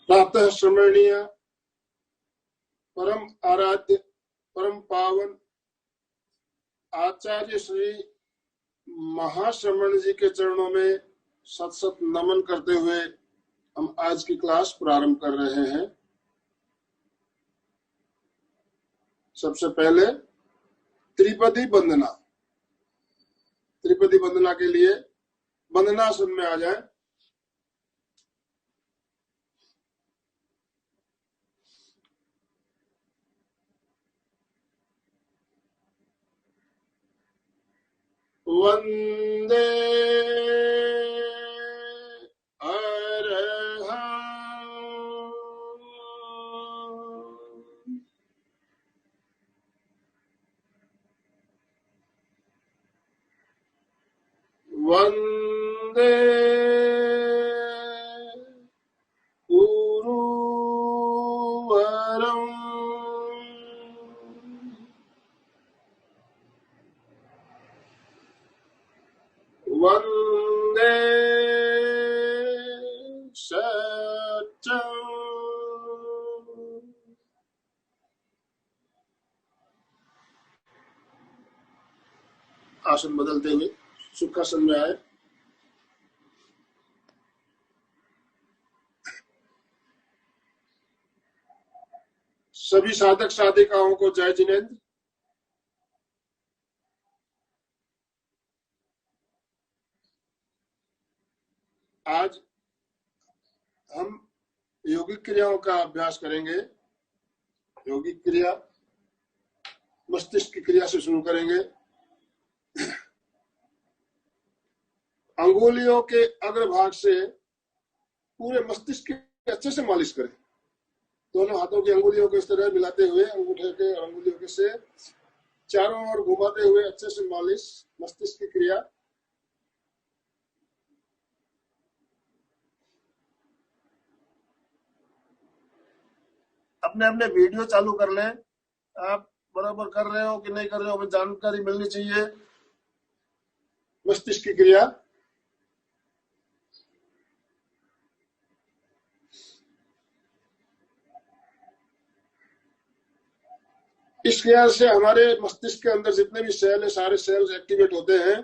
प्रातः स्मरणीय परम आराध्य परम पावन आचार्य श्री महाश्रमण जी के चरणों में सत सत नमन करते हुए हम आज की क्लास प्रारंभ कर रहे हैं। सबसे पहले त्रिपदी वंदना। त्रिपदी वंदना के लिए वंदनासन में आ जाए। वंदे वंदे गुरुवरं वंदे सत्यं आसन बदलते हुए सुखासन में आए। सभी साधक साधिकाओं को जय जिनेन्द्र। आज हम योगिक क्रियाओं का अभ्यास करेंगे। योगिक क्रिया मस्तिष्क की क्रिया से शुरू करेंगे। अंगुलियों के अग्रभाग से पूरे मस्तिष्क की अच्छे से मालिश करें। दोनों हाथों की अंगुलियों को इस तरह मिलाते हुए अंगूठे के और अंगुलियों के से चारों ओर घुमाते हुए अच्छे से मालिश, मस्तिष्क की क्रिया। अपने अपने वीडियो चालू कर लें। आप बराबर कर रहे हो कि नहीं कर रहे हो, हमें जानकारी मिलनी चाहिए। मस्तिष्क की क्रिया इस क्रिया से हमारे मस्तिष्क के अंदर जितने भी सेल है सारे सेल्स एक्टिवेट होते हैं।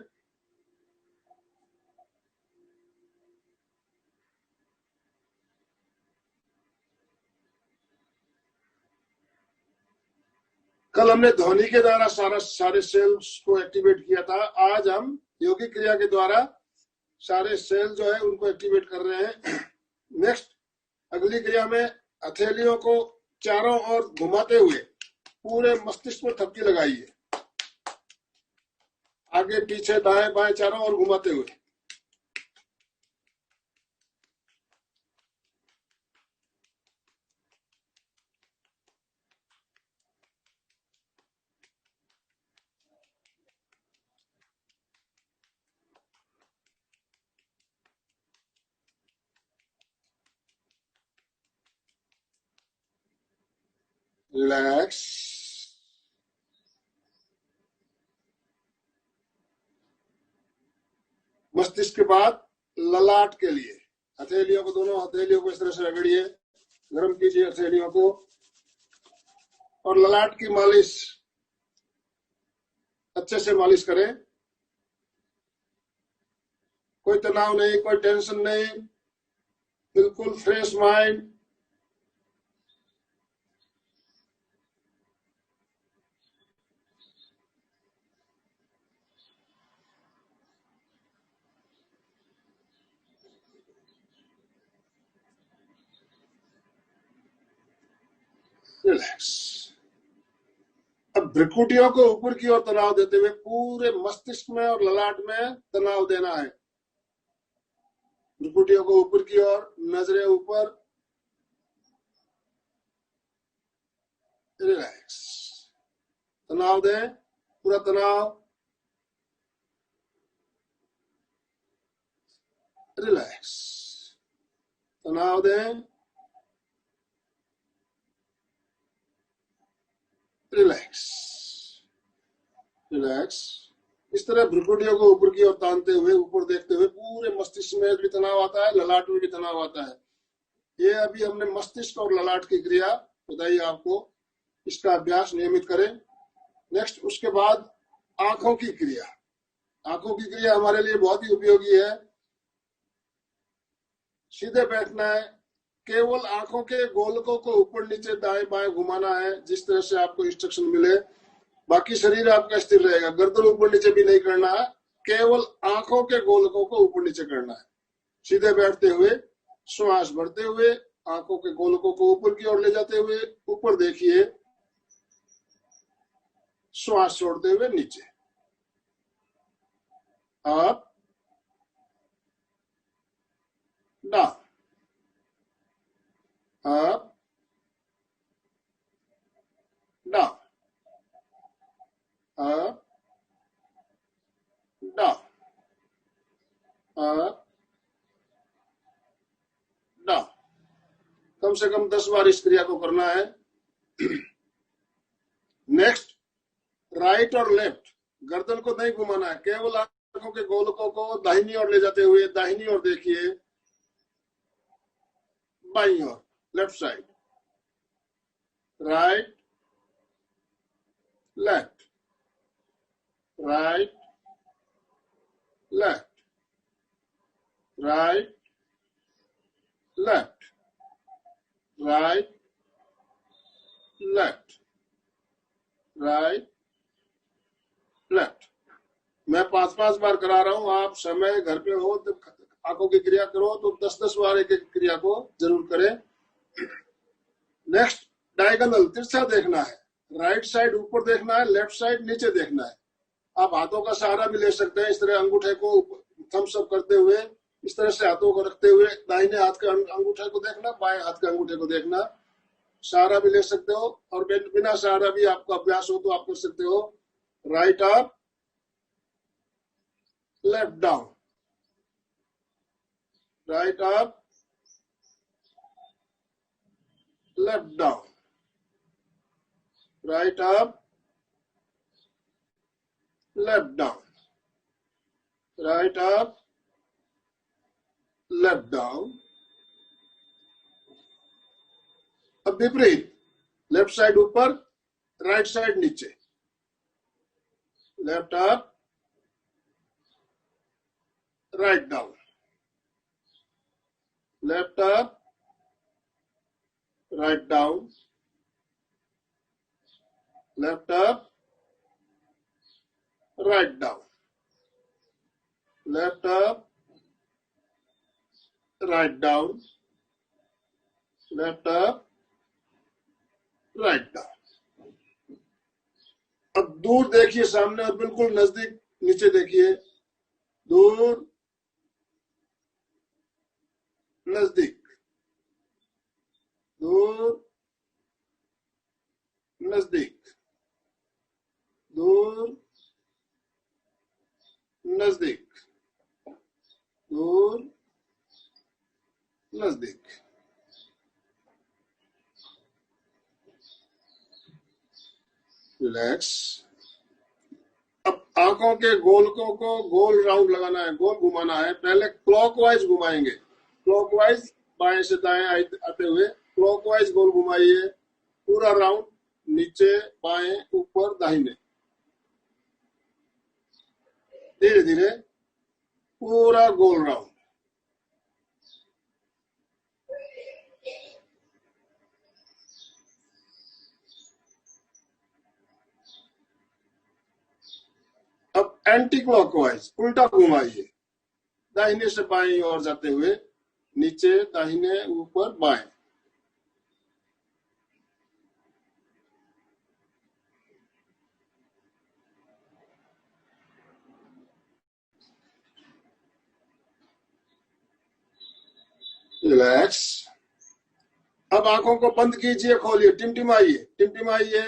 कल हमने ध्वनि के द्वारा सारे सेल्स को एक्टिवेट किया था। आज हम योगिक क्रिया के द्वारा सारे सेल जो है उनको एक्टिवेट कर रहे हैं। नेक्स्ट अगली क्रिया में हथेलियों को चारों ओर घुमाते हुए पूरे मस्तिष्क में थपकी लगाइए। आगे पीछे दाएं बाएं चारों ओर घुमाते हुए। रिलैक्स। मस्तिष्क के बाद ललाट के लिए हथेलियों को, दोनों हथेलियों को इस तरह से रगड़िए, गर्म कीजिए हथेलियों को और ललाट की मालिश अच्छे से मालिश करें। कोई तनाव नहीं, कोई टेंशन नहीं, बिल्कुल फ्रेश माइंड। रिलैक्स। अब भ्रुकुटियों को ऊपर की ओर तनाव देते हुए पूरे मस्तिष्क में और ललाट में तनाव देना है। भ्रुकुटियों को ऊपर की ओर, नजरें ऊपर। रिलैक्स। तनाव दें, पूरा तनाव। रिलैक्स। तनाव दें। रिलैक्स। रिलैक्स। इस तरह भ्रुकुटियों को ऊपर की ओर तानते हुए, ऊपर देखते हुए पूरे मस्तिष्क में भी तनाव आता है, ललाट में भी तनाव आता है। ये अभी हमने मस्तिष्क और ललाट की क्रिया बताई आपको, इसका अभ्यास नियमित करें। नेक्स्ट, उसके बाद आंखों की क्रिया। आंखों की क्रिया हमारे लिए बहुत ही उपयोगी है। सीधे बैठना है, केवल आंखों के गोलकों को ऊपर नीचे दाएं बाएं घुमाना है जिस तरह से आपको इंस्ट्रक्शन मिले। बाकी शरीर आपका स्थिर रहेगा, गर्दन ऊपर नीचे भी नहीं करना है, केवल आंखों के गोलकों को ऊपर नीचे करना है। सीधे बैठते हुए श्वास भरते हुए आंखों के गोलकों को ऊपर की ओर ले जाते हुए ऊपर देखिए, श्वास छोड़ते हुए नीचे। Up down, up down, up down, up down. कम से कम 10 बार इस क्रिया को करना है। नेक्स्ट, राइट और लेफ्ट, गर्दन को नहीं घुमाना है, केवल आंखों के गोलकों को दाहिनी ओर ले जाते हुए दाहिनी ओर देखिए, बाईं ओर, left side, right left, right left, right left, right left, right left. मैं 5-5 बार करा रहा हूं, आप समय घर पे हो तो आंखों की क्रिया करो तो 10-10 बार एक एक क्रिया को जरूर करें। नेक्स्ट, डायगोनल, तिरछा देखना है, राइट साइड ऊपर देखना है, लेफ्ट साइड नीचे देखना है। आप हाथों का सहारा भी ले सकते हैं, इस तरह अंगूठे को थम्स अप करते हुए इस तरह से हाथों को रखते हुए दाहिने हाथ के अंगूठे को देखना, बाएं हाथ के अंगूठे को देखना। सहारा भी ले सकते हो और बिना सहारा भी आपका अभ्यास हो तो आप कर सकते हो। Right up, left down, right up, left down, right up, left down, right up, left down. अब विपरीत, लेफ्ट साइड ऊपर, राइट साइड नीचे, left up, write down, left up, write down, left up, write down, left up, write down, left up, write down. अब दूर देखिए सामने और बिल्कुल नजदीक नीचे देखिए, दूर नजदीक, दूर नजदीक, दूर नजदीक, दूर नजदीक। रिलैक्स। अब आंखों के गोलकों को गोल राउंड लगाना है, गोल घुमाना है। पहले क्लॉकवाइज घुमाएंगे, क्लॉकवाइज बाएं से दाएं आते हुए क्लॉकवाइज गोल घुमाइए, पूरा राउंड, नीचे बाएं ऊपर दाहिने, धीरे धीरे पूरा गोल राउंड। अब एंटी क्लॉकवाइज उल्टा घुमाइए, दाहिने से बाएं ओर जाते हुए, नीचे दाहिने ऊपर बाएं। रिलैक्स। अब आंखों को बंद कीजिए, खोलिए, टिमटिमाइए, टिमटिमाइए।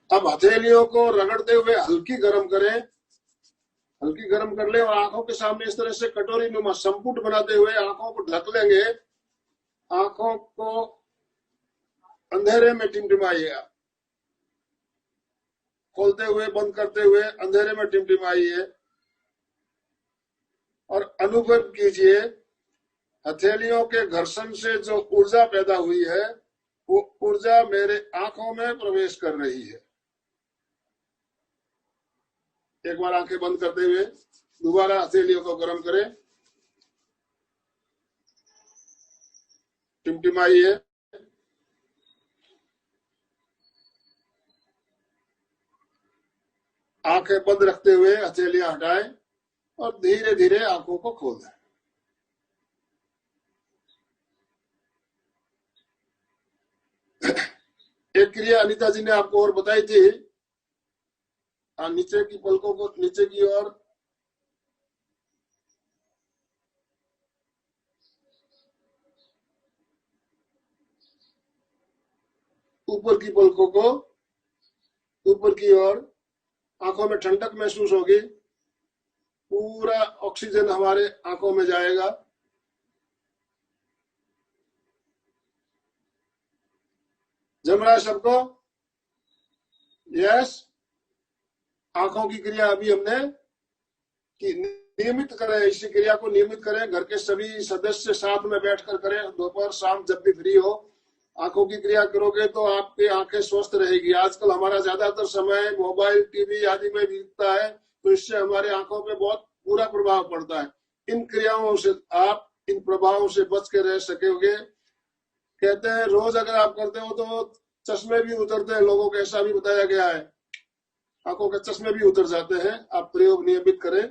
अब हथेलियों को रगड़ते हुए हल्की गर्म करें, हल्की गर्म कर ले और आंखों के सामने इस तरह से कटोरी नुमा संपुट बनाते हुए आंखों को ढक लेंगे आंखों को अंधेरे में टिमटिमाइए, खोलते हुए बंद करते हुए अंधेरे में टिमटिमाइए और अनुभव कीजिए हथेलियों के घर्षण से जो ऊर्जा पैदा हुई है वो ऊर्जा मेरे आंखों में प्रवेश कर रही है। एक बार आंखें बंद करते हुए दोबारा हथेलियों को गर्म करें, टिमटिमाइए, आंखें बंद रखते हुए हथेलियां हटाएं और धीरे धीरे आंखों को खोल दें। एक क्रिया अनीता जी ने आपको और बताई थी, नीचे की पलकों को नीचे की ओर ऊपर की पलकों को ऊपर की ओर, आंखों में ठंडक महसूस होगी, पूरा ऑक्सीजन हमारे आंखों में जाएगा। जम रहा है सबको? यस। आंखों की क्रिया अभी हमने कि नियमित करें, इसी क्रिया को नियमित करें, घर के सभी सदस्य साथ में बैठकर करें, दोपहर शाम जब भी फ्री हो आंखों की क्रिया करोगे तो आपकी आंखें स्वस्थ रहेगी। आजकल हमारा ज्यादातर समय मोबाइल टीवी आदि में बीतता है, तो इससे हमारे आंखों पे बहुत बुरा प्रभाव पड़ता है। इन क्रियाओं से आप इन प्रभावों से बच के रह सकोगे। कहते हैं रोज अगर आप करते हो तो चश्मे भी उतरते हैं, लोगों को ऐसा भी बताया गया है, आंखों के चश्मे भी उतर जाते हैं। आप प्रयोग नियमित करें।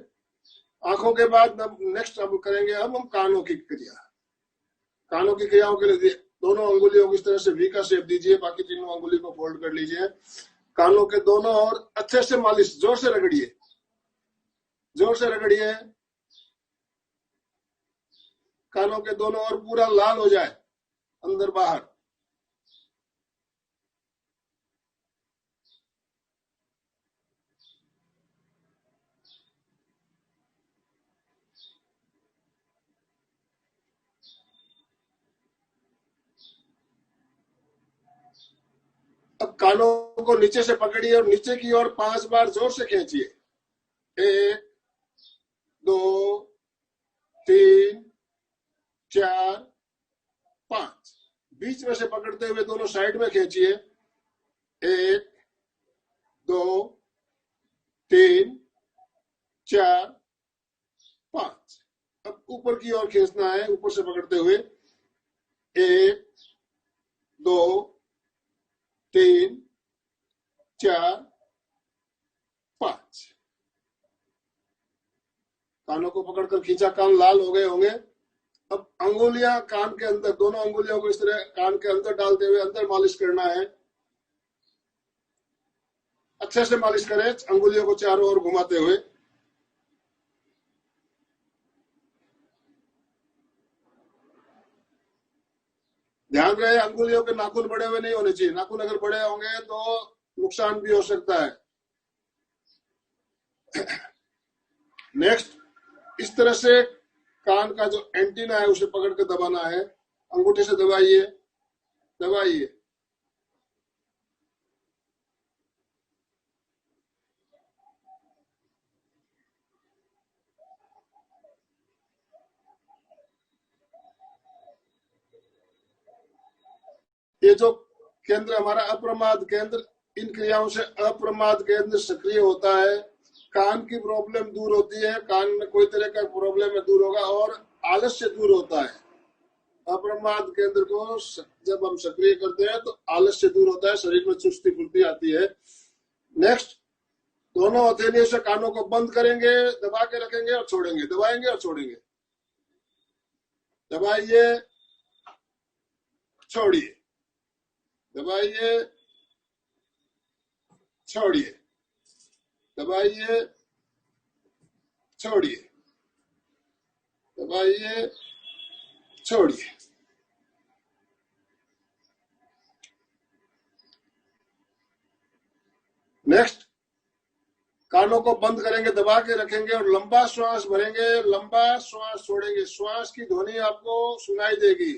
आंखों के बाद नेक्स्ट अब करेंगे हम कानों की क्रिया। कानों की क्रियाओं के लिए दोनों अंगुलियों को इस तरह से वी का शेप दीजिए, बाकी तीनों अंगुली को फोल्ड कर लीजिए। कानों के दोनों ओर अच्छे से मालिश, जोर से रगड़िए, जोर से रगड़िए। कानों के दोनों ओर पूरा लाल हो जाए, अंदर बाहर। अब कानों को नीचे से पकड़िए और नीचे की ओर 5 बार जोर से खींचिए। 1 2 3 4 5। बीच में से पकड़ते हुए दोनों साइड में खींचिए। 1 2 3 4 5। अब ऊपर की ओर खींचना है, ऊपर से पकड़ते हुए 1 2 3 4 5। कानों को पकड़कर खींचा, कान लाल हो गए होंगे। अब अंगुलियां कान के अंदर, दोनों अंगुलियों को इस तरह कान के अंदर डालते हुए अंदर मालिश करना है। अच्छे से मालिश करें, अंगुलियों को चारों ओर घुमाते हुए। ध्यान रहे अंगुलियों के नाखून बड़े हुए नहीं होने चाहिए, नाखून अगर बड़े होंगे तो नुकसान भी हो सकता है। नेक्स्ट, इस तरह से कान का जो एंटीना है उसे पकड़ के दबाना है, अंगूठे से दबाइए, दबाइए। ये जो केंद्र हमारा अप्रमाद केंद्र, इन क्रियाओं से अप्रमाद केंद्र सक्रिय होता है, कान की प्रॉब्लम दूर होती है, कान में कोई तरह का प्रॉब्लम है दूर होगा और आलस्य दूर होता है। अप्रमाद केंद्र को जब हम सक्रिय करते हैं तो आलस्य दूर होता है, शरीर में चुस्ती फुर्ती आती है। नेक्स्ट, दोनों हथेलियों से कानों को बंद करेंगे, दबा के रखेंगे और छोड़ेंगे, दबाएंगे और छोड़ेंगे, दबाइए, छोड़िए, दबाइए, छोड़िए, दबाइए, छोड़िए, दबाइए, छोड़िए। नेक्स्ट, कानों को बंद करेंगे, दबा के रखेंगे और लंबा श्वास भरेंगे, लंबा श्वास छोड़ेंगे। श्वास की ध्वनि आपको सुनाई देगी।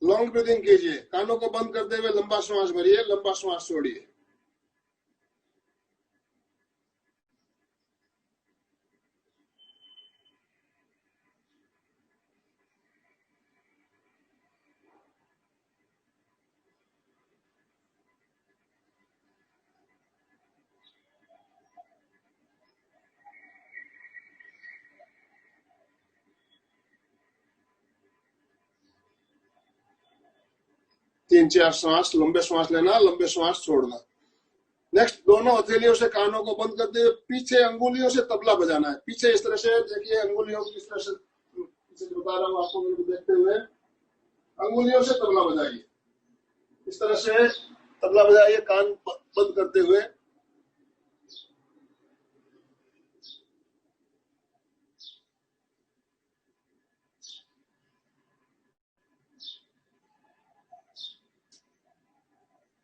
लॉन्ग ब्रीदिंग कीजिए, कानों को बंद करते हुए लंबा श्वास भरिए, लंबा श्वास छोड़िए। तीन चार श्वास, लंबे श्वास लेना, लंबे श्वास छोड़ना। नेक्स्ट, दोनों हथेलियों से कानों को बंद करते हुए पीछे अंगुलियों से तबला बजाना है। पीछे इस तरह से देखिए, अंगुलियों की इस तरह से बता रहा हूँ आपको, मेरे को देखते हुए अंगुलियों से तबला बजाइए। इस तरह से तबला बजाइए कान बंद करते हुए।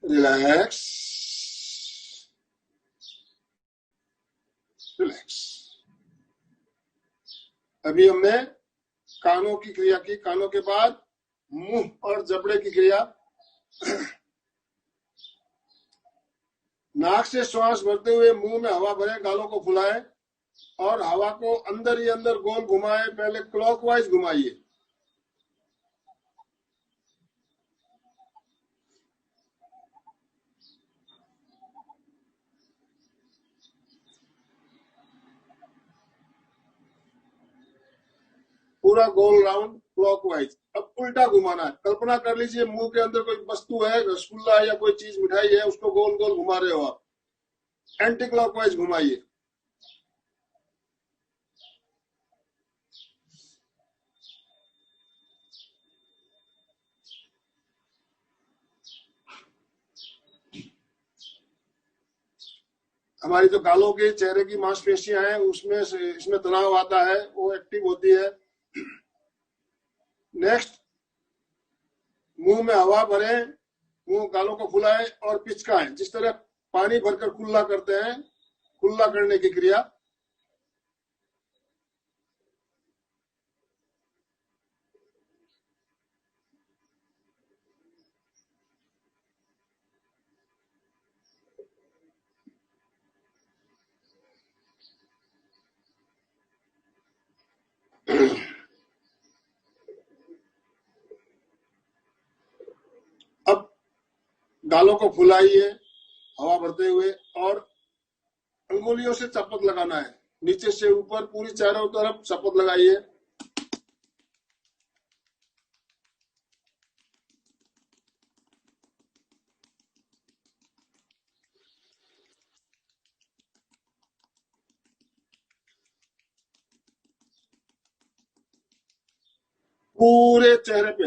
Relax, relax. अभी हमने कानों की क्रिया की, कानों के बाद मुंह और जबड़े की क्रिया। नाक से श्वास भरते हुए मुंह में हवा भरे, गालों को फुलाएं और हवा को अंदर ही अंदर गोल घुमाएं। पहले क्लॉकवाइज घुमाइए। पूरा गोल राउंड क्लॉकवाइज। अब उल्टा घुमाना है। कल्पना कर लीजिए मुंह के अंदर कोई वस्तु है, रसगुल्ला या कोई चीज, मिठाई है, उसको गोल गोल घुमा रहे हो आप। एंटी क्लॉकवाइज घुमाइए। हमारी जो गालों के चेहरे की मांसपेशियां हैं, उसमें से इसमें तनाव आता है, वो एक्टिव होती है। नेक्स्ट, मुंह में हवा भरें, मुंह गालों को फुलाएं और पिचकाएं। जिस तरह पानी भरकर कुल्ला करते हैं, कुल्ला करने की क्रिया। अब गालों को फुलाइए हवा भरते हुए और अंगुलियों से चपत लगाना है, नीचे से ऊपर पूरी चारों तरफ चपत लगाइए। पूरे चेहरे पे,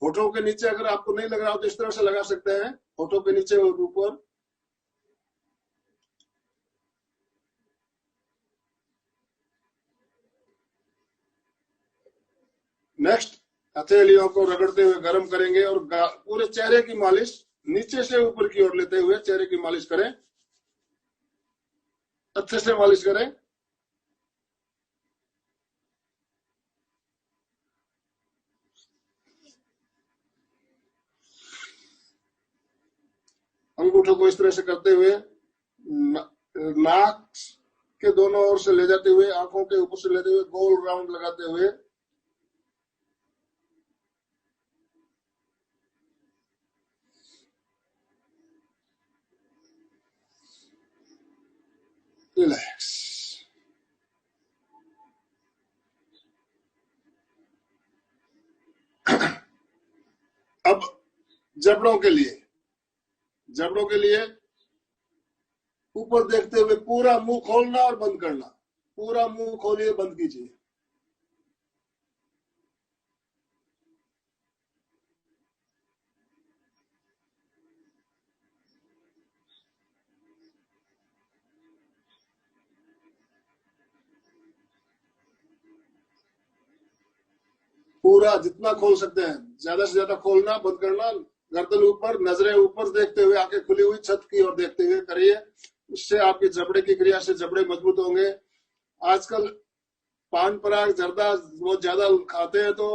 होठों के नीचे अगर आपको नहीं लग रहा हो तो इस तरह से लगा सकते हैं, होठों के नीचे और ऊपर। नेक्स्ट, हथेलियों को रगड़ते हुए गर्म करेंगे और पूरे चेहरे की मालिश नीचे से ऊपर की ओर लेते हुए चेहरे की मालिश करें, अच्छे से मालिश करें। अंगूठों को इस तरह से करते हुए नाक के दोनों ओर से ले जाते हुए, आंखों के ऊपर से लेते हुए गोल राउंड लगाते हुए। रिलैक्स। अब जबड़ों के लिए, जबड़ों के लिए ऊपर देखते हुए पूरा मुंह खोलना और बंद करना। पूरा मुंह खोलिए, बंद कीजिए। पूरा जितना खोल सकते हैं, ज्यादा से ज्यादा खोलना, बंद करना। गर्दन ऊपर, नजरें ऊपर देखते हुए, आंखें खुली हुई छत की ओर देखते हुए करिए। इससे आपकी जबड़े की क्रिया से जबड़े मजबूत होंगे। आजकल पान पराग जर्दा बहुत ज्यादा खाते हैं तो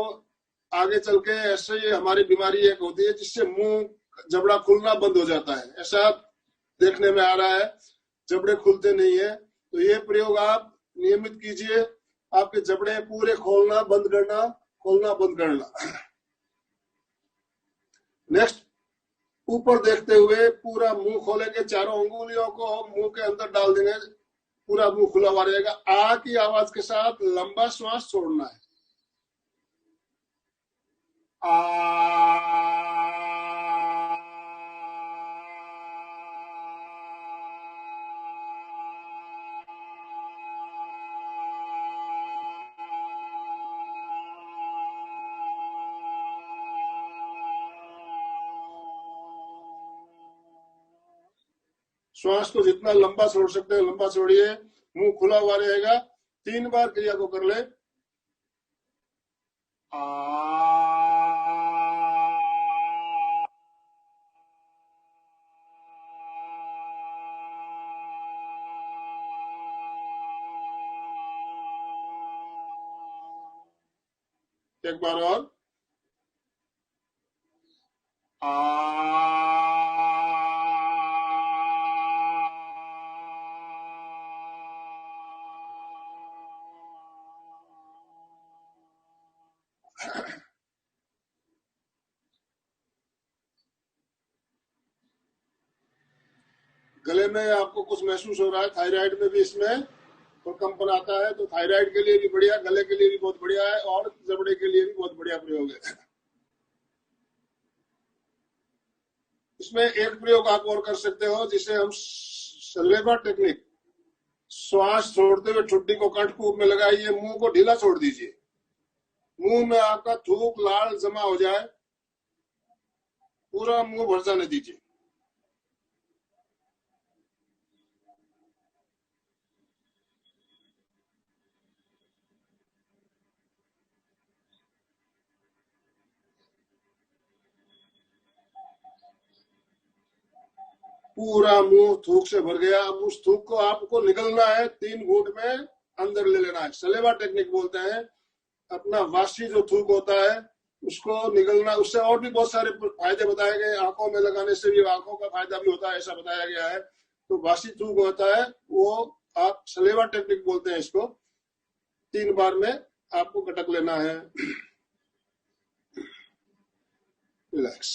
आगे चल के ऐसे ही हमारी बीमारी एक होती है जिससे मुंह जबड़ा खुलना बंद हो जाता है, ऐसा देखने में आ रहा है, जबड़े खुलते नहीं है। तो ये प्रयोग आप नियमित कीजिए, आपके जबड़े पूरे खोलना बंद करना, खोलना बंद करना। नेक्स्ट, ऊपर देखते हुए पूरा मुंह खोलेंगे, चारों अंगुलियों को मुंह के अंदर डाल देंगे, पूरा मुंह खुला हुआ रहेगा। आ की आवाज के साथ लंबा श्वास छोड़ना है। आ। श्वास को जितना लंबा छोड़ सकते हैं लंबा छोड़िए, मुंह खुला हुआ रहेगा। 3 बार क्रिया को कर ले। एक बार और। गले में आपको कुछ महसूस हो रहा है, थायराइड में भी इसमें तो कंपन आता है, तो थायराइड के लिए भी बढ़िया, गले के लिए भी बहुत बढ़िया है और जबड़े के लिए भी बहुत बढ़िया प्रयोग है। इसमें एक प्रयोग आप और कर सकते हो जिसे हम सलेवा टेक्निक, श्वास छोड़ते हुए ठुड्डी को कंठकूप में लगाइए, मुंह को ढीला छोड़ दीजिए, मुंह में आपका थूक लाल जमा हो जाए, पूरा मुंह भर जाने दीजिए। पूरा मुंह थूक से भर गया। अब उस थूक को आपको निकलना है, 3 घूंट में अंदर ले लेना है, सलेवा टेक्निक बोलते हैं। अपना वासी जो थूक होता है उसको निकलना, उससे और भी बहुत सारे फायदे बताए गए, आंखों में लगाने से भी आंखों का फायदा भी होता है, ऐसा बताया गया है। तो वासी थूक होता है वो आप सलेवा टेक्निक बोलते हैं इसको। 3 बार में आपको गटक लेना है। रिलैक्स।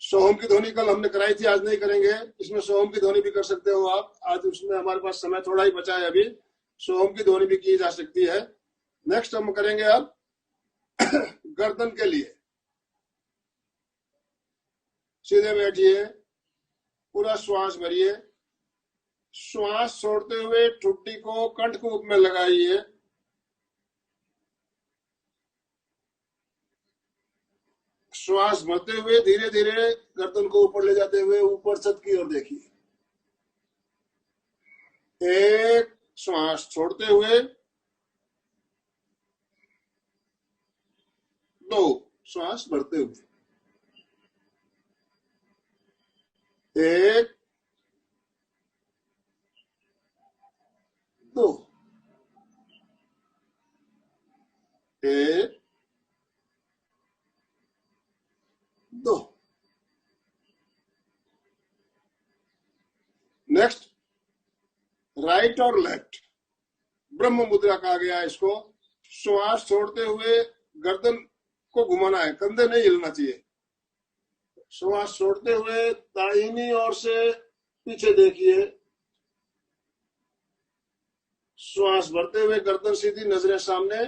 सोहम की ध्वनि कल हमने कराई थी, आज नहीं करेंगे। इसमें सोहम की ध्वनि भी कर सकते हो आप, आज उसमें हमारे पास समय थोड़ा ही बचा है, अभी सोहम की ध्वनि भी की जा सकती है। नेक्स्ट हम करेंगे अब गर्दन के लिए। सीधे बैठिए, पूरा श्वास भरिए, श्वास छोड़ते हुए ठुड्डी को कंठकूप में लगाइए, श्वास भरते हुए धीरे धीरे गर्दन को ऊपर ले जाते हुए ऊपर छत की ओर देखिए। एक श्वास छोड़ते हुए, 2 श्वास भरते हुए, 1 2 1 2। नेक्स्ट, राइट और लेफ्ट ब्रह्म मुद्रा कहा गया है इसको। श्वास छोड़ते हुए गर्दन को घुमाना है, कंधे नहीं हिलना चाहिए। श्वास छोड़ते हुए दाहिनी ओर से पीछे देखिए, श्वास भरते हुए गर्दन सीधी, नजरें सामने,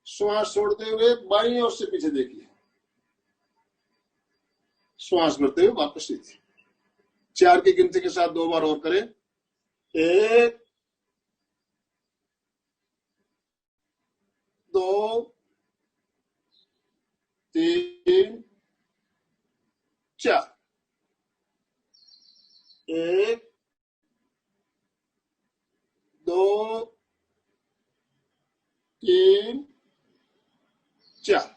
श्वास छोड़ते हुए बाईं ओर से पीछे देखिए, श्वास भरते हुए वापस सीधी। 4 की गिनती के साथ 2 बार और करें। 1 2 3 4। 1 2 3 4।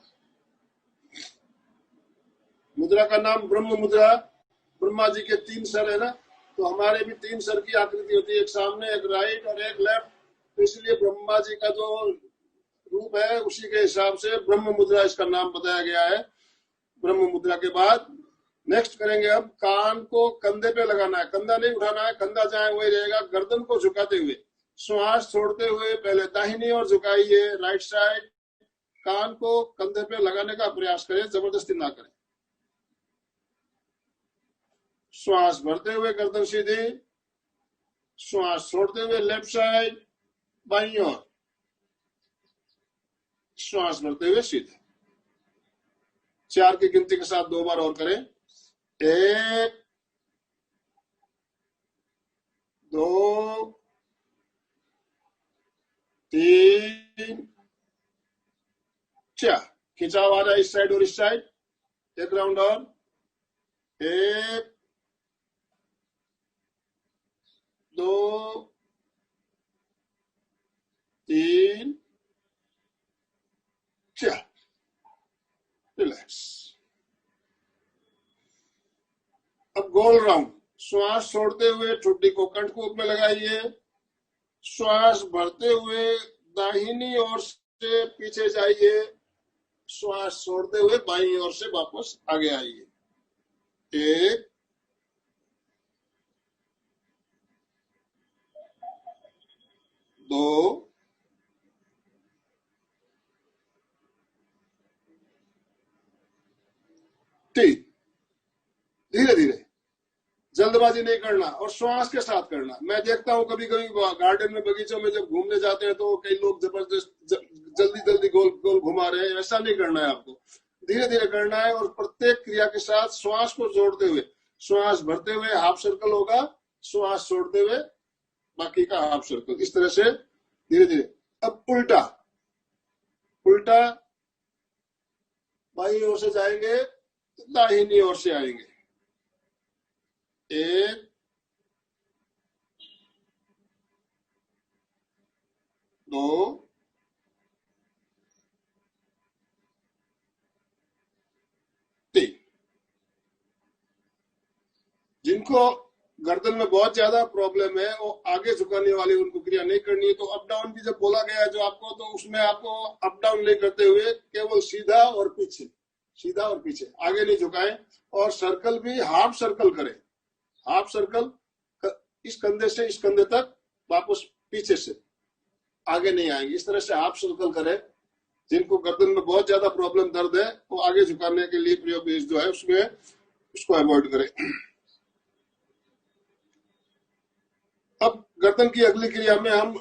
मुद्रा का नाम ब्रह्म मुद्रा। ब्रह्मा जी के 3 सर है ना, तो हमारे भी 3 सर की आकृति होती है, एक सामने, एक राइट और एक लेफ्ट। तो इसलिए ब्रह्मा जी का जो रूप है उसी के हिसाब से ब्रह्म मुद्रा इसका नाम बताया गया है। ब्रह्म मुद्रा के बाद नेक्स्ट करेंगे अब कान को कंधे पे लगाना है, कंधा नहीं उठाना है, कंधा जहां वही रहेगा। गर्दन को झुकाते हुए श्वास छोड़ते हुए पहले दाहिनी ओर झुकाइए, राइट साइड। कान को कंधे पे लगाने का प्रयास करें, जबरदस्ती ना करें। श्वास भरते हुए गर्दन सीधी, श्वास छोड़ते हुए लेफ्ट साइड बाईं ओर, श्वास भरते हुए सीधे। 4 की गिनती के साथ 2 बार और करें। 1 2 3 4। खिंचाव आ रहा है इस साइड और इस साइड। एक राउंड और। 1 2 3 4। रिलैक्स। अब गोल राउंड। श्वास छोड़ते हुए ठुड्डी को कंठकूप में लगाइए, श्वास भरते हुए दाहिनी ओर से पीछे जाइए, श्वास छोड़ते हुए बाईं ओर से वापस आगे आइए। 1 2 3। धीरे धीरे, जल्दबाजी नहीं करना और श्वास के साथ करना। मैं देखता हूं कभी कभी गार्डन में, बगीचों में जब घूमने जाते हैं तो कई लोग जबरदस्त जल्दी जल्दी गोल गोल घुमा रहे हैं। ऐसा नहीं करना है, आपको धीरे धीरे करना है और प्रत्येक क्रिया के साथ श्वास को जोड़ते हुए, श्वास भरते हुए हाफ सर्कल होगा, श्वास छोड़ते हुए बाकी का हाफ सर्कल, इस तरह से धीरे धीरे। अब उल्टा उल्टा, बाईं ओर से जाएंगे, दाहिनी ओर से आएंगे। 1 2 3। जिनको गर्दन में बहुत ज्यादा प्रॉब्लम है वो आगे झुकाने वाली उनको क्रिया नहीं करनी है। तो अप डाउन भी जब बोला गया है जो आपको, तो उसमें आपको अप डाउन नहीं करते हुए केवल सीधा और पीछे, सीधा और पीछे, आगे नहीं झुकाएं। और सर्कल भी हाफ सर्कल करें, हाफ सर्कल इस कंधे से इस कंधे तक, वापस पीछे से, आगे नहीं आएंगे। इस तरह से हाफ सर्कल करें। जिनको गर्दन में बहुत ज्यादा प्रॉब्लम, दर्द है, वो आगे झुकाने के लिए प्रयोग जो है उसमें उसको अवॉइड करें। अब गर्दन की अगली क्रिया में हम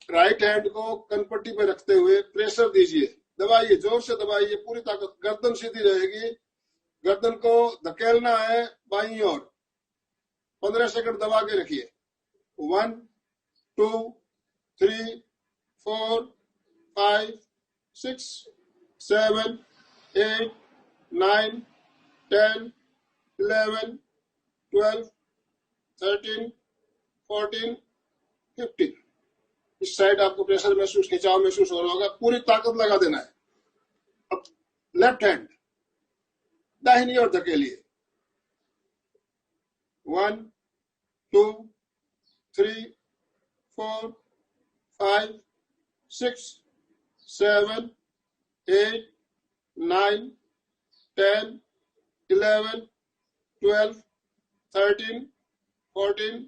राइट हैंड को कनपट्टी पे रखते हुए प्रेशर दीजिए, दबाइए, जोर से दबाइए, पूरी ताकत। गर्दन सीधी रहेगी, गर्दन को धकेलना है बाईं ओर। 15 सेकंड दबा के रखिए। 1 2 3 4 5 6 7 8 9 10 11 12 13 14 15। इस साइड आपको प्रेशर महसूस, खिंचाव महसूस हो रहा होगा। पूरी ताकत लगा देना है। अब लेफ्ट हैंड दाहिनी ओर धकेलिए। 1 2 3 4 5 6 7 8 9 10 11 12 13 14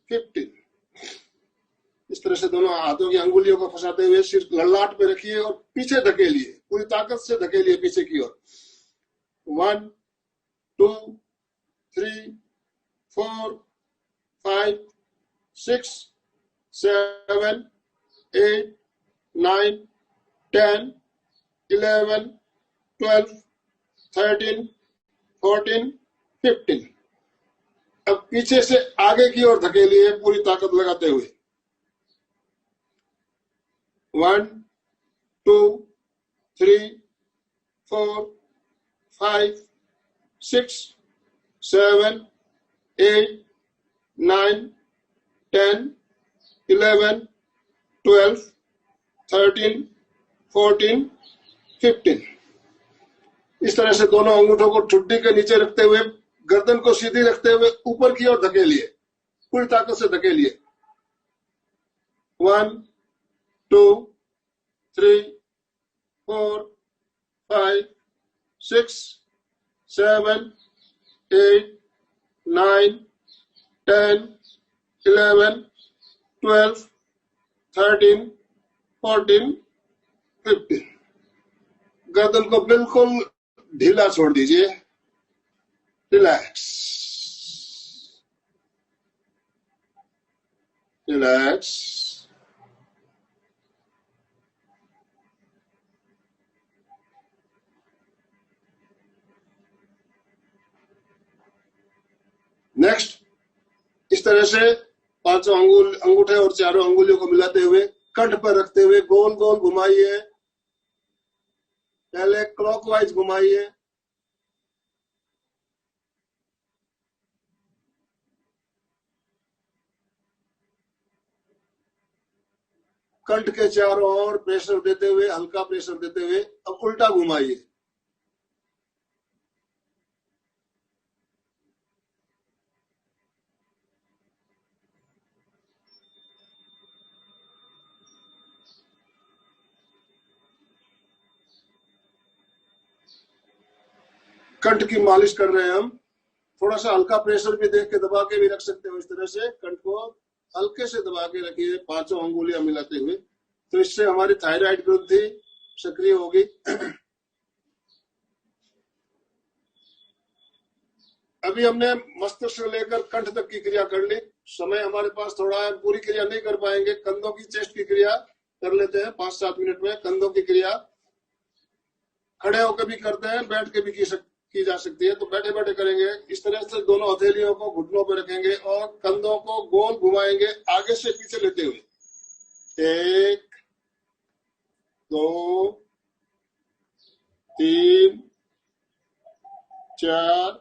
15। इस तरह से दोनों हाथों की अंगुलियों को फंसाते हुए सिर ललाट पे रखिए और पीछे धकेलिए, पूरी ताकत से धकेलिए पीछे की ओर। 1 2 3 4 5 6 7 8 9 10 11 12 13 14 15। अब पीछे से आगे की ओर धकेलिए पूरी ताकत लगाते हुए। 1 2 3 4 5 6 7 8 9 10 11 12 13 14 15। इस तरह से दोनों अंगूठों को ठुड्डी के नीचे रखते हुए गर्दन को सीधी रखते हुए ऊपर की ओर धकेलिए, पूरी ताकत से धकेलिए। 1 2 3 4 5 6 7 8 9 10 11 12 13 14 15। गर्दन को बिल्कुल ढीला छोड़ दीजिए, रिलैक्स रिलैक्स। नेक्स्ट, इस तरह से पांचों अंगूठे और चारों अंगुलियों को मिलाते हुए कंठ पर रखते हुए गोल गोल घुमाइए। पहले क्लॉकवाइज घुमाइए, कंठ के चारों ओर प्रेशर देते हुए, हल्का प्रेशर देते हुए अब उल्टा घुमाइए। कंठ की मालिश कर रहे हैं हम। थोड़ा सा हल्का प्रेशर भी देख के दबा के भी रख सकते हो। इस तरह से कंठ को हल्के से दबा के रखिए, पांचों अंगुलियां मिलाते हुए। तो इससे हमारी थायराइड ग्रंथि सक्रिय होगी। अभी हमने मस्तिष्क से लेकर कंठ तक की क्रिया कर ली। समय हमारे पास थोड़ा है, पूरी क्रिया नहीं कर पाएंगे। कंधों की चेस्ट की क्रिया कर लेते हैं 5-7 मिनट में। कंधों की क्रिया खड़े होकर भी करते हैं, बैठ के भी की जा सकती है। तो बैठे बैठे करेंगे। इस तरह से दोनों हथेलियों को घुटनों पर रखेंगे और कंधों को गोल घुमाएंगे आगे से पीछे लेते हुए। 1 2 3 4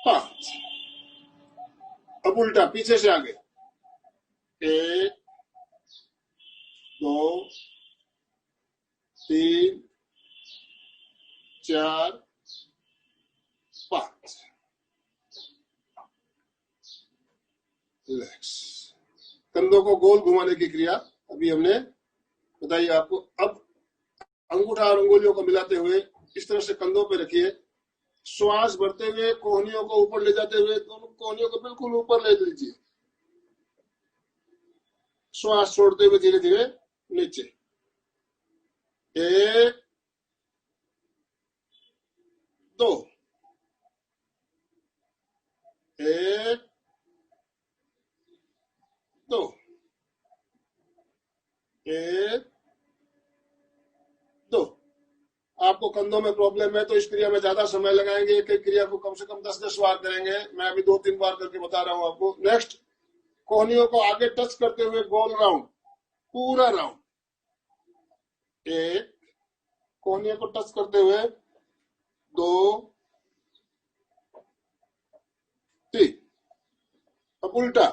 5। अब उल्टा पीछे से आगे। 1 2 3 4 5। रिलैक्स। कंधों को गोल घुमाने की क्रिया अभी हमने बताई आपको। अब अंगूठा और अंगुलियों को मिलाते हुए इस तरह से कंधों पे रखिए। श्वास भरते हुए कोहनियों को ऊपर ले जाते हुए दोनों कोहनियों को बिल्कुल ऊपर ले लीजिए। श्वास छोड़ते हुए धीरे धीरे नीचे। 1 2 1 2 1 2। आपको कंधों में प्रॉब्लम है तो इस क्रिया में ज्यादा समय लगाएंगे। एक एक क्रिया को कम से कम 10-10 बार करेंगे। मैं अभी 2-3 बार करके बता रहा हूं आपको। नेक्स्ट, कोहनियों को आगे टच करते हुए गोल राउंड, पूरा राउंड। 1, कोहनियों को टच करते हुए 2 3। अब उल्टा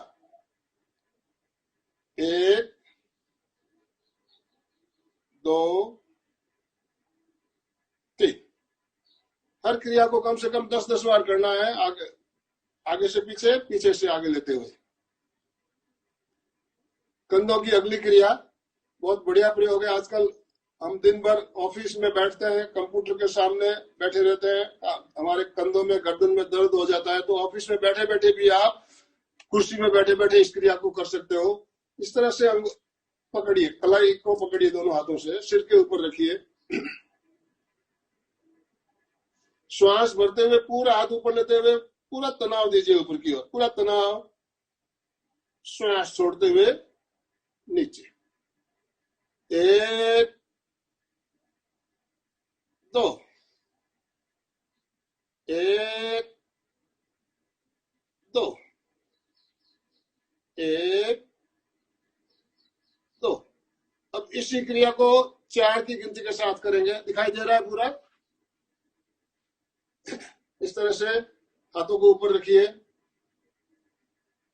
1 2 3। हर क्रिया को कम से कम 10-10 बार करना है। आगे से पीछे, पीछे से आगे लेते हुए। कंधों की अगली क्रिया बहुत बढ़िया प्रयोग है। आजकल हम दिन भर ऑफिस में बैठते हैं, कंप्यूटर के सामने बैठे रहते हैं, हमारे कंधों में गर्दन में दर्द हो जाता है। तो ऑफिस में बैठे बैठे भी आप कुर्सी में बैठे बैठे इस क्रिया को कर सकते हो। इस तरह से पकड़िए, कलाई को पकड़िए दोनों हाथों से, सिर के ऊपर रखिए। श्वास भरते हुए पूरा हाथ ऊपर लेते हुए पूरा तनाव दीजिए ऊपर की ओर, पूरा तनाव। श्वास छोड़ते हुए नीचे। 1 2 1 2 1 2। अब इसी क्रिया को 4 की गिनती के साथ करेंगे। दिखाई दे रहा है पूरा? इस तरह से हाथों को ऊपर रखिए।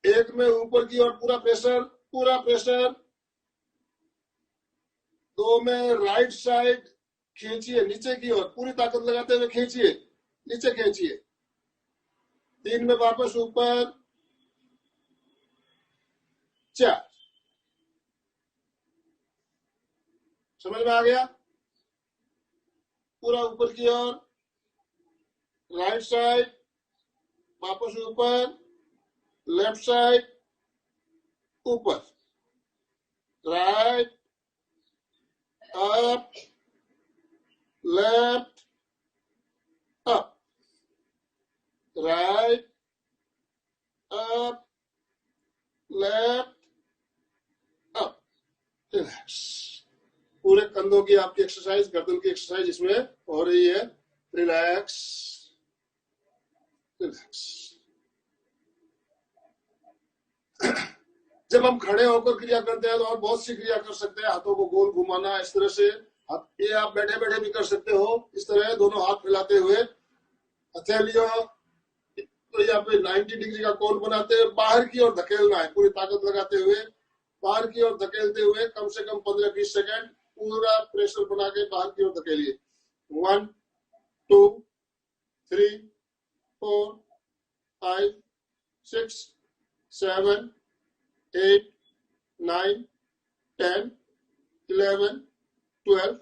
1 में ऊपर की ओर पूरा प्रेशर, पूरा प्रेशर। 2 में राइट साइड खींचिए नीचे की ओर, पूरी ताकत लगाते हुए खींचिए, नीचे खींचिए। 3 में वापस ऊपर, 4। समझ में आ गया? पूरा ऊपर की ओर, राइट साइड वापस ऊपर, लेफ्ट साइड ऊपर, right, up, left, up, right, up, left, up, relax. पूरे कंधों की आपकी एक्सरसाइज, गर्दन की एक्सरसाइज इसमें हो रही है। Relax, relax. जब हम खड़े होकर क्रिया करते हैं तो और बहुत सी क्रिया कर सकते हैं। हाथों को गोल घुमाना, इस तरह से। ये आप बैठे बैठे भी कर सकते हो, इस तरह दोनों हाथ फैलाते हुए हथेलियों तो यहाँ पे 90 डिग्री का कोण बनाते हुए बाहर की ओर धकेलना है, पूरी ताकत लगाते हुए बाहर की ओर धकेलते हुए कम से कम 15-20 सेकेंड पूरा प्रेशर बना के बाहर की ओर धकेलिए। 1 2 3 4 5 6 7 8 9 10 11 12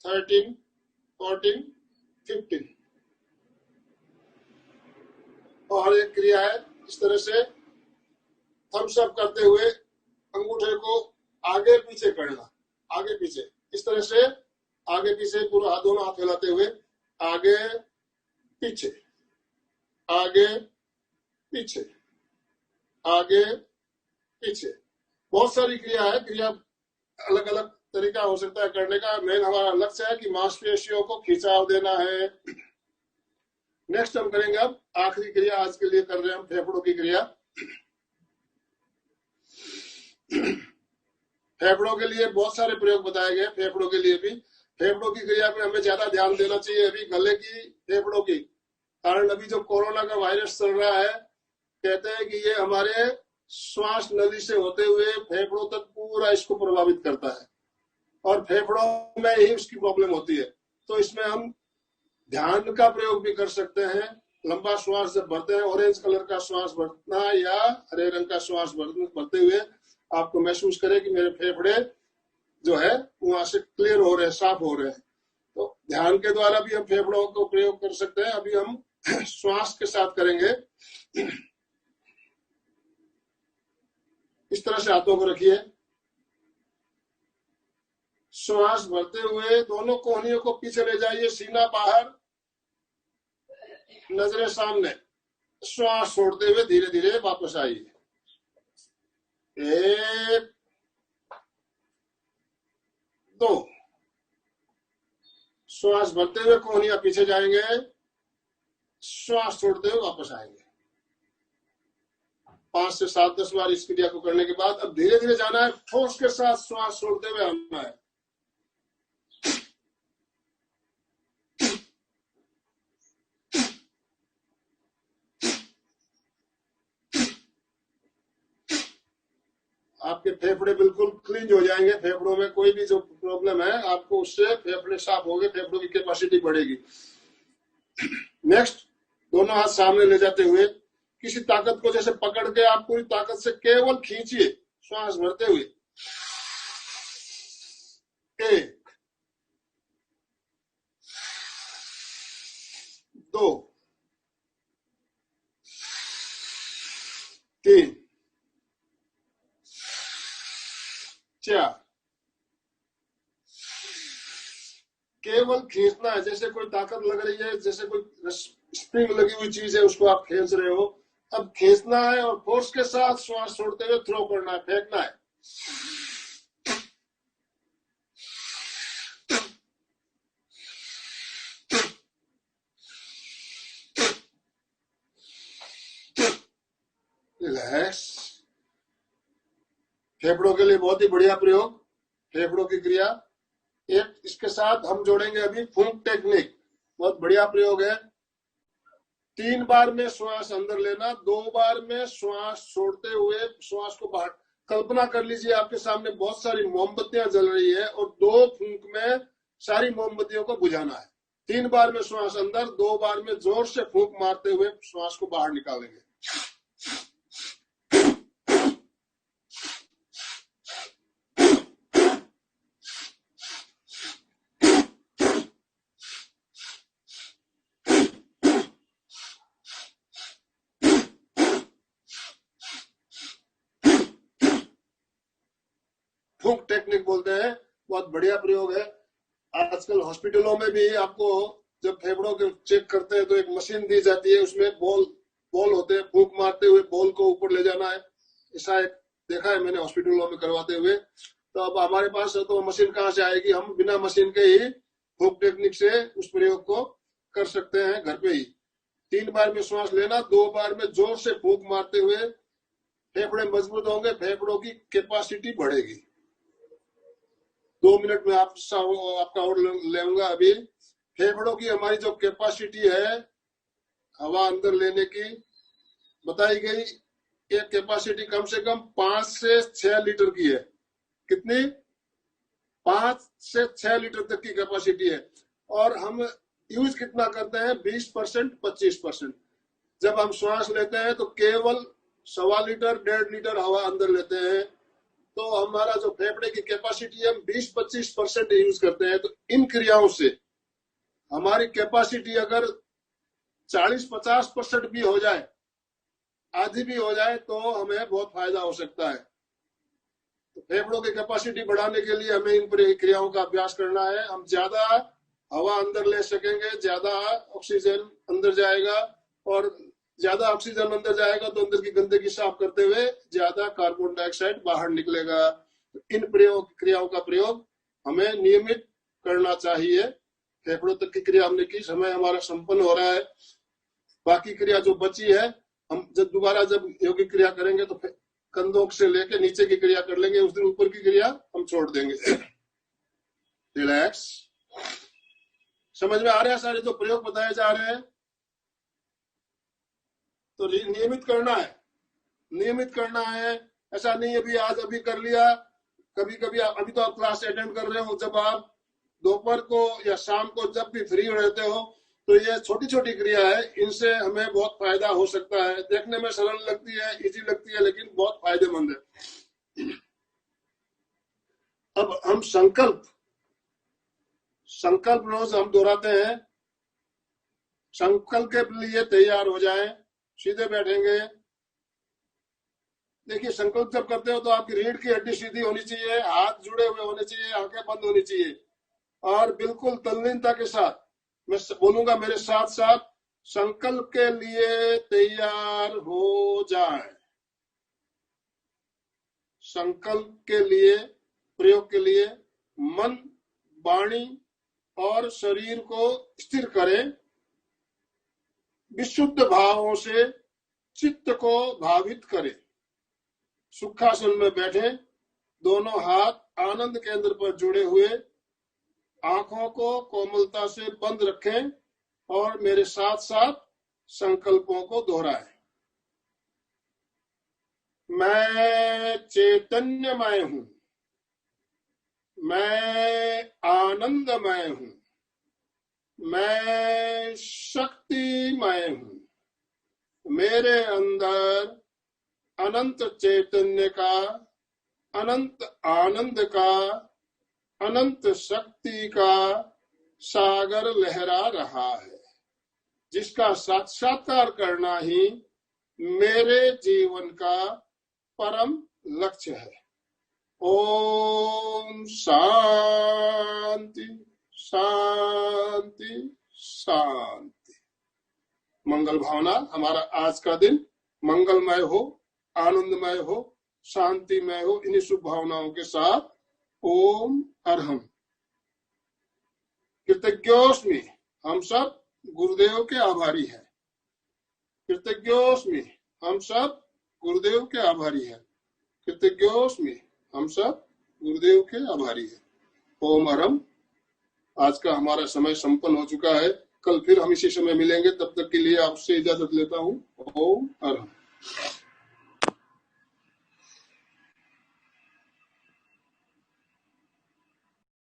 13 14 15। और एक क्रिया है इस तरह से थम्स अप करते हुए अंगूठे को आगे पीछे करना, आगे पीछे, इस तरह से आगे पीछे पूरा दोनों हाथ फैलाते हुए आगे पीछे, आगे पीछे, आगे पीछे। बहुत सारी क्रिया है, क्रिया अलग अलग तरीका हो सकता है करने का। मेन हमारा लक्ष्य है कि मांसपेशियों को खिंचाव देना है। नेक्स्ट हम करेंगे अब आखिरी क्रिया आज के लिए कर रहे हैं हम, फेफड़ों की क्रिया। फेफड़ों के लिए बहुत सारे प्रयोग बताए गए, फेफड़ों के लिए भी। फेफड़ों की क्रिया में हमें ज्यादा ध्यान देना चाहिए अभी गले की, फेफड़ों की, कारण अभी जो कोरोना का वायरस चल रहा है, कहते हैं कि ये हमारे श्वास नली से होते हुए फेफड़ों तक पूरा इसको प्रभावित करता है और फेफड़ों में ही उसकी प्रॉब्लम होती है। तो इसमें हम ध्यान का प्रयोग भी कर सकते हैं। लंबा श्वास जब भरते हैं, ऑरेंज कलर का श्वास भरना या हरे रंग का श्वास भरते हुए आपको महसूस करें कि मेरे फेफड़े जो है वहां से क्लियर हो रहे हैं, साफ हो रहे हैं। तो ध्यान के द्वारा भी हम फेफड़ों को प्रयोग कर सकते हैं। अभी हम श्वास के साथ करेंगे। इस तरह से हाथों को रखिए, श्वास भरते हुए दोनों कोहनियों को पीछे ले जाइए, सीना बाहर, नजरें सामने। श्वास छोड़ते हुए धीरे धीरे वापस आइए। 1 2, श्वास भरते हुए कोहनियां पीछे जाएंगे, श्वास छोड़ते हुए वापस आएंगे। 5 से 7-10 बार इस क्रिया को करने के बाद अब धीरे धीरे जाना है, फोर्स के साथ श्वास छोड़ते हुए आना है। आपके फेफड़े बिल्कुल क्लीन हो जाएंगे। फेफड़ों में कोई भी जो प्रॉब्लम है आपको उससे फेफड़े साफ होंगे, फेफड़ों की कैपेसिटी बढ़ेगी। नेक्स्ट, दोनों हाथ सामने ले जाते हुए किसी ताकत को जैसे पकड़ के आप पूरी ताकत से केवल खींचिए श्वास भरते हुए। 1 2 3 4। केवल खींचना है, जैसे कोई ताकत लग रही है, जैसे कोई स्प्रिंग लगी हुई चीज है उसको आप खींच रहे हो। अब खींचना है और फोर्स के साथ श्वास छोड़ते हुए थ्रो करना है, फेंकना है। रिलैक्स। फेफड़ों के लिए बहुत ही बढ़िया प्रयोग, फेफड़ों की क्रिया। एक इसके साथ हम जोड़ेंगे अभी फूंक टेक्निक, बहुत बढ़िया प्रयोग है। 3 बार में श्वास अंदर लेना, 2 बार में श्वास छोड़ते हुए श्वास को बाहर। कल्पना कर लीजिए आपके सामने बहुत सारी मोमबत्तियां जल रही है और 2 फूंक में सारी मोमबत्तियों को बुझाना है। 3 बार में श्वास अंदर, 2 बार में जोर से फूंक मारते हुए श्वास को बाहर निकालेंगे। फूंक टेक्निक बोलते हैं, बहुत बढ़िया प्रयोग है। आजकल हॉस्पिटलों में भी आपको जब फेफड़ों के चेक करते हैं तो एक मशीन दी जाती है, उसमें बॉल होते हैं, फूंक मारते हुए बॉल को ऊपर ले जाना है। ऐसा एक देखा है मैंने हॉस्पिटलों में करवाते हुए। तो अब हमारे पास तो मशीन कहाँ से आएगी, हम बिना मशीन के ही फूंक टेक्निक से उस प्रयोग को कर सकते हैं घर पे ही। 3 बार में श्वास लेना, 2 बार में जोर से फूंक मारते हुए फेफड़े मजबूत होंगे, फेफड़ों की कैपेसिटी बढ़ेगी। 2 मिनट में आपका और लेऊंगा। अभी फेफड़ों की हमारी जो कैपेसिटी है हवा अंदर लेने की बताई गई, एक कैपेसिटी कम से कम 5 से 6 लीटर की है। कितनी? 5 से 6 लीटर तक की कैपेसिटी है। और हम यूज कितना करते हैं? 20%, 25%। जब हम श्वास लेते हैं तो केवल 1.25 लीटर, 1.5 लीटर हवा अंदर लेते हैं। तो हमारा जो फेफड़े की कैपेसिटी है, हम 20-25% यूज करते हैं। तो इन क्रियाओं से हमारी कैपेसिटी अगर 40-50% भी हो जाए, आधी भी हो जाए, तो हमें बहुत फायदा हो सकता है। तो फेफड़ों की कैपेसिटी बढ़ाने के लिए हमें इन क्रियाओं का अभ्यास करना है। हम ज्यादा हवा अंदर ले सकेंगे, ज्यादा ऑक्सीजन अंदर जाएगा, और ज्यादा ऑक्सीजन अंदर जाएगा तो अंदर की गंदगी साफ करते हुए ज्यादा कार्बन डाइऑक्साइड बाहर निकलेगा। इन क्रियाओं का प्रयोग हमें नियमित करना चाहिए। फेफड़ों तक की क्रिया हमने की, समय हमारा संपन्न हो रहा है। बाकी क्रिया जो बची है, हम दोबारा जब योगिक क्रिया करेंगे तो कंधों से लेके नीचे की क्रिया कर लेंगे, उस दिन ऊपर की क्रिया हम छोड़ देंगे। रिलैक्स। समझ में आ रहा है सारे जो प्रयोग बताए जा रहे हैं? तो नियमित करना है, नियमित करना है। ऐसा नहीं अभी आज अभी कर लिया, कभी कभी अभी तो आप क्लास अटेंड कर रहे हो, जब आप दोपहर को या शाम को जब भी फ्री रहते हो, तो ये छोटी छोटी क्रिया है, इनसे हमें बहुत फायदा हो सकता है। देखने में सरल लगती है, इजी लगती है, लेकिन बहुत फायदेमंद है। अब हम संकल्प रोज हम दोहराते हैं। संकल्प के लिए तैयार हो जाएं, सीधे बैठेंगे। देखिए, संकल्प जब करते हो तो आपकी रीढ़ की हड्डी सीधी होनी चाहिए, हाथ जुड़े हुए होने चाहिए, आंखें बंद होनी चाहिए, और बिल्कुल तल्लीनता के साथ मैं बोलूंगा मेरे साथ साथ, संकल्प के लिए तैयार हो जाए। संकल्प के लिए, प्रयोग के लिए मन, वाणी और शरीर को स्थिर करें। विशुद्ध भावों से चित्त को भावित करें। सुखासन में बैठे, दोनों हाथ आनंद केंद्र पर जुड़े हुए, आंखों को कोमलता से बंद रखें और मेरे साथ साथ संकल्पों को दोहराएं। मैं चैतन्यमय हूं, मैं आनंदमय हूं, मैं शक्तिमय हूं। मेरे अंदर अनंत चैतन्य का, अनंत आनंद का, अनंत शक्ति का सागर लहरा रहा है, जिसका साक्षात्कार करना ही मेरे जीवन का परम लक्ष्य है। ओम शांति शांति शांति। मंगल भावना। हमारा आज का दिन मंगलमय हो, आनंदमय हो, शांतिमय हो। इन्हीं शुभ भावनाओं के साथ ओम अरहम। कृतज्ञोस्मि। हम सब गुरुदेव के आभारी हैं। कृतज्ञोस्मि। हम सब गुरुदेव के आभारी हैं। कृतज्ञोस्मि। हम सब गुरुदेव के आभारी हैं। ओम अरहम। आज का हमारा समय संपन्न हो चुका है। कल फिर हम इसी समय मिलेंगे। तब तक के लिए आपसे इजाजत लेता हूँ। ओम अरहम।